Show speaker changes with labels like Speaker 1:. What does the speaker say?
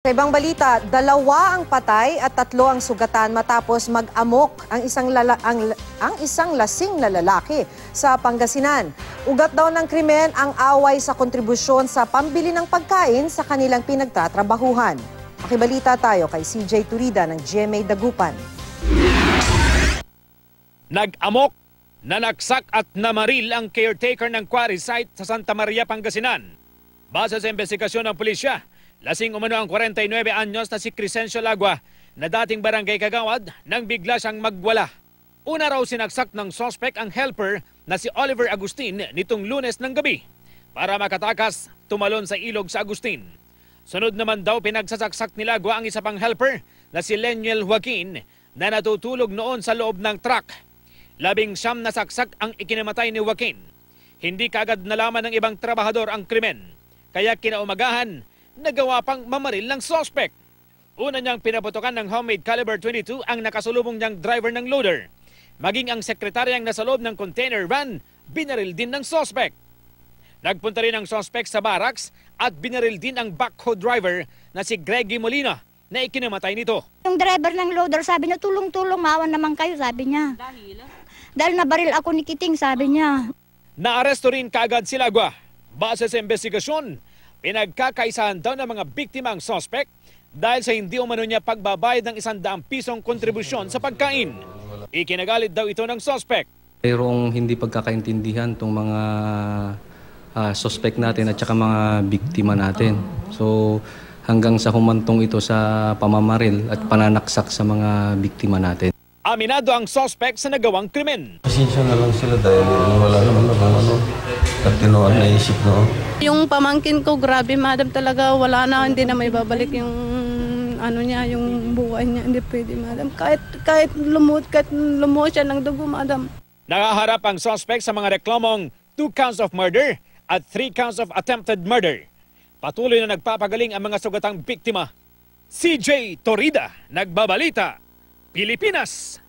Speaker 1: Sa ibang balita, 2 ang patay at 3 ang sugatan matapos mag-amok ang isang lasing na lalaki sa Pangasinan. Ugat daw ng krimen ang away sa kontribusyon sa pambili ng pagkain sa kanilang pinagtatrabahuhan. Makibalita tayo kay CJ Turida ng GMA Dagupan.
Speaker 2: Nag-amok, nanaksak at namaril ang caretaker ng quarry site sa Santa Maria, Pangasinan. Base sa investigasyon ng pulisya, lasing umano ang 49 anyos na si Crescencio Lagua na dating barangay kagawad nang bigla siyang magwala. Una raw sinaksak ng suspect ang helper na si Oliver Agustin nitong Lunes ng gabi. Para makatakas, tumalon sa ilog sa Agustin. Sunod naman daw pinagsasaksak ni Lagua ang isa pang helper na si Leniel Joaquin na natutulog noon sa loob ng truck. 19 na saksak ang ikinamatay ni Joaquin. Hindi kaagad nalaman ng ibang trabahador ang krimen. Kaya kinaumagahan, nagawa pang mamaril ng suspect. Una niyang pinaputokan ng homemade caliber 22 ang nakasulubong niyang driver ng loader. Maging ang sekretaryang nasa loob ng container van, binaril din ng suspect. Nagpunta rin ang suspect sa barracks at binaril din ang backhoe driver na si Greggy Molina na ikinamatay nito.
Speaker 3: Yung driver ng loader sabi niya, tulong-tulong, maawan naman kayo, sabi niya. Dahil nabaril ako ni Kiting, sabi niya.
Speaker 2: Naaresto rin kaagad si Lagua. Base sa investigasyon, pinagkakaisahan daw ng mga biktima ang suspect dahil sa hindi umano niya pagbabayad ng 100 pisong kontribusyon sa pagkain. Ikinagalit daw ito ng suspect.
Speaker 4: Mayroong hindi pagkakaintindihan itong mga suspect natin at saka mga biktima natin. So hanggang sa humantong ito sa pamamaril at pananaksak sa mga biktima natin.
Speaker 2: Aminado ang suspect sa nagawang krimen.
Speaker 5: Pasensya na lang sila dahil wala naman ako katinoan na isip, no?
Speaker 6: Yung pamangkin ko, grabe madam talaga, wala na, hindi na may babalik yung yung buhay niya, hindi pwede madam. Kahit lumuot siya ng dugo madam.
Speaker 2: Nakaharap ang suspect sa mga reklamong 2 counts of murder at 3 counts of attempted murder. Patuloy na nagpapagaling ang mga sugatang biktima. CJ Turida, Nagbabalita, Pilipinas.